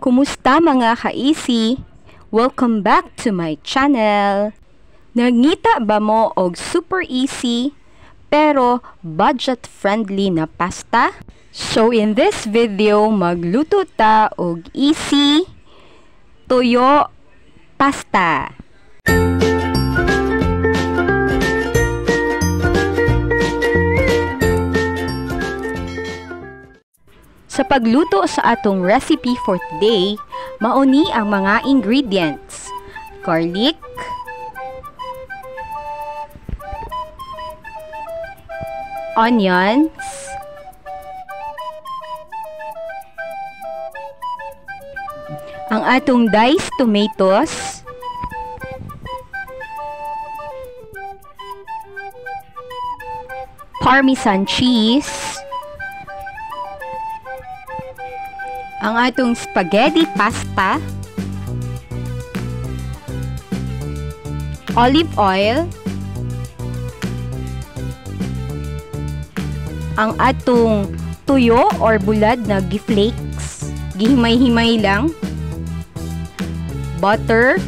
Kumusta mga ka-easy? Welcome back to my channel. Nagngita ba mo og super easy pero budget friendly na pasta? So in this video, magluto ta og easy tuyo pasta. Sa pagluto sa atong recipe for today, mauni ang mga ingredients. Garlic, onions, ang atong diced tomatoes, Parmesan cheese, ang atong spaghetti pasta, olive oil, ang atong tuyo or bulad na giflakes, gihimay-himay lang, butter,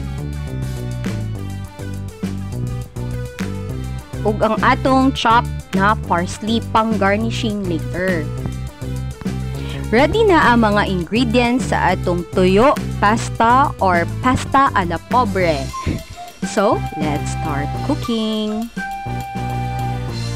ug ang atong chopped na parsley pang garnishing later. Ready na ang mga ingredients sa atong tuyo pasta or pasta a la pobre. So, let's start cooking.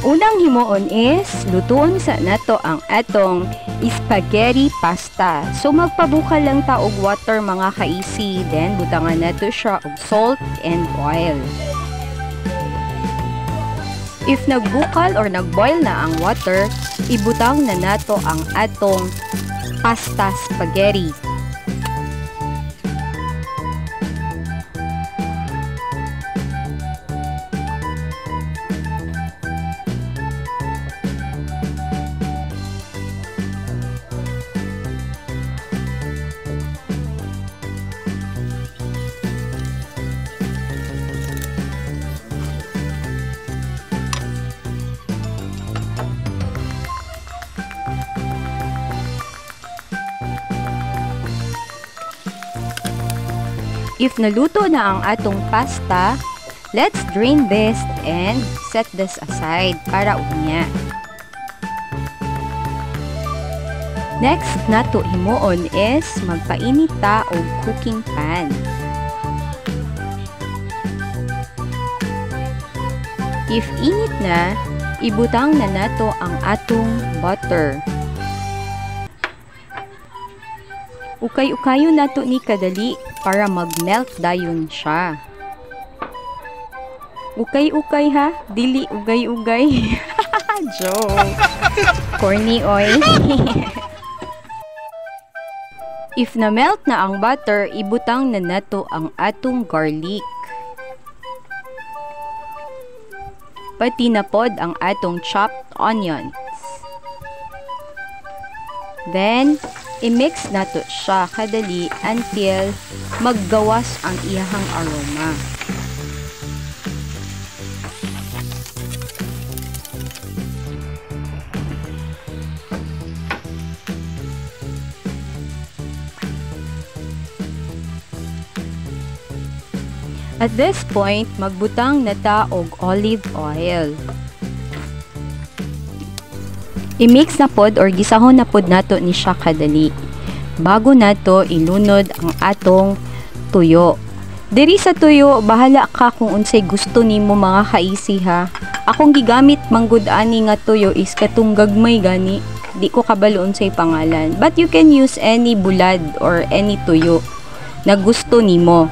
Unang himuon is lutuon sa nato ang atong spaghetti pasta. So, magpabukal lang ta og water mga ka-easy. Then, butangan nato siya og salt and oil. If nagbukal or nagboil na ang water, ibutang na nato ang atong pasta spaghetti. If naluto na ang atong pasta, let's drain this and set this aside para unya. Next nato himuon is magpainit ta og cooking pan. If init na, ibutang na nato ang atong butter. Ukay-ukayo nato ni kadali para mag-melt dayon siya. Ukay-ukay ha, dili ugay-ugay. Joke. Corny oil. If na-melt na ang butter, ibutang na nato ang atong garlic. Pati na pod ang atong chopped onions. Then, i-mix nato siya kadali until maggawas ang iyahang aroma. At this point, magbutang na ta og olive oil. I-mix na pod or gisahon na pod nato ni siya kadali. Bago nato ilunod ang atong tuyo. Diri sa tuyo, bahala ka kung unsay gusto nimo mga ka-easy ha. Akong gigamit manggud ani nga tuyo is katong gagmay gani. Di ko kabalo unsay pangalan. But you can use any bulad or any tuyo na gusto nimo.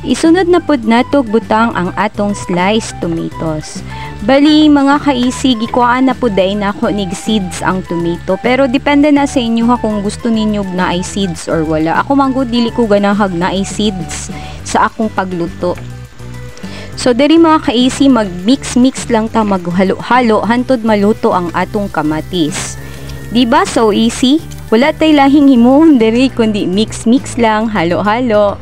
Isunod na pod nato butang ang atong sliced tomatoes. Bali mga ka-easy, gikuhaan na pod day nako nig seeds ang tomato. Pero depende na sa inyo ha kung gusto ninyo na ay seeds or wala. Ako manggod dili ko ganahag na ay seeds sa akong pagluto. So diri mga ka-easy, mag-mix-mix lang ta, maghalo-halo hantod maluto ang atong kamatis. Diba so easy? Wala tay lahing himuon diri kundi mix-mix lang, halo-halo.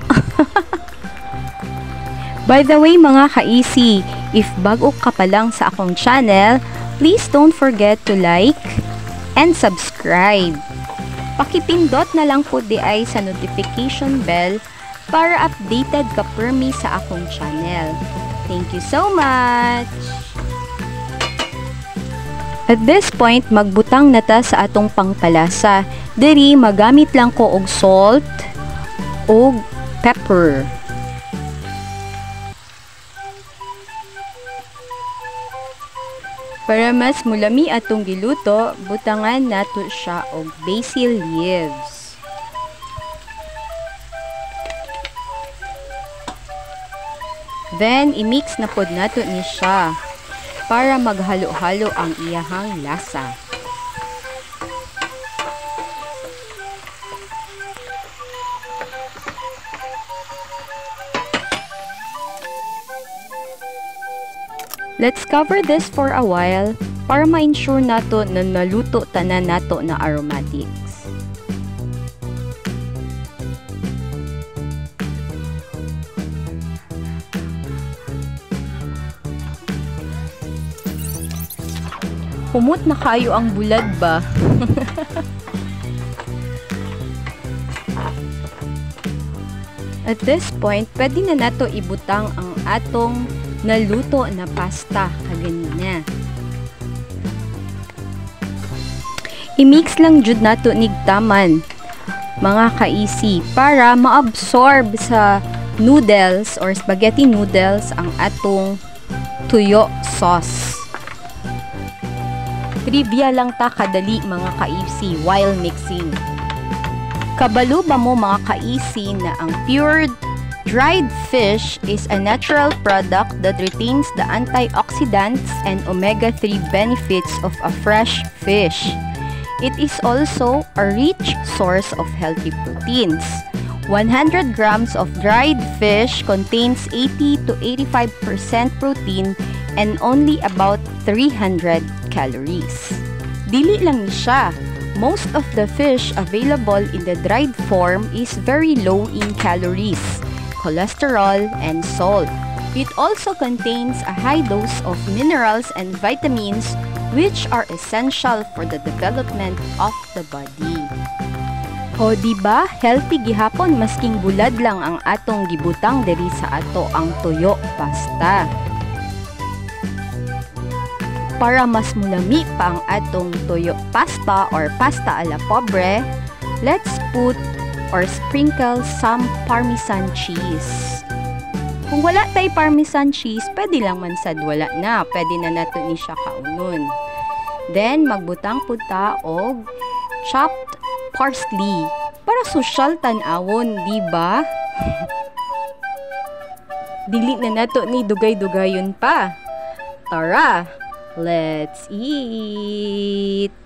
By the way mga ka-easy, If bago ka pa lang sa akong channel, please don't forget to like and subscribe. Pakipindot na lang po di ay sa notification bell para updated ka permi sa akong channel. Thank you so much! At this point, magbutang na ta sa atong pangpalasa. Diri, magamit lang ko og salt og pepper. Para mas mulami atong giluto, butangan nato siya og basil leaves. Then, i-mix na pod nato ni siya para maghalo-halo ang iyahang lasa. Let's cover this for a while para ma-ensure nato na naluto tanan nato na aromatics. Humot na kayo ang bulad ba? At this point, pwede na nato ibutang ang atong naluto na pasta kaganina. I-mix lang jud nato nigtaman, mga kaisi, para ma-absorb sa noodles or spaghetti noodles ang atong tuyo sauce. Trivia lang ta kadali mga kaisi while mixing. Kabalo ba mo mga kaisi na ang pure dried fish is a natural product that retains the antioxidants and omega-3 benefits of a fresh fish. It is also a rich source of healthy proteins. 100 grams of dried fish contains 80 to 85% protein and only about 300 calories. Dili lang ni siya. Most of the fish available in the dried form is very low in calories, cholesterol, and salt. It also contains a high dose of minerals and vitamins which are essential for the development of the body. O diba, healthy gihapon masking bulad lang ang atong gibutang diri sa ato ang tuyo pasta. Para mas mulami pa ang atong tuyo pasta or pasta a la pobre, let's put or sprinkle some Parmesan cheese. Kung wala tay Parmesan cheese, pwede lang man sad wala na. Pwede na nato ni siya kaunon. Then, magbutang po ta og chopped parsley. Para social tan-awon, di ba? Dili na nato ni dugay-dugayon pa. Tara, let's eat!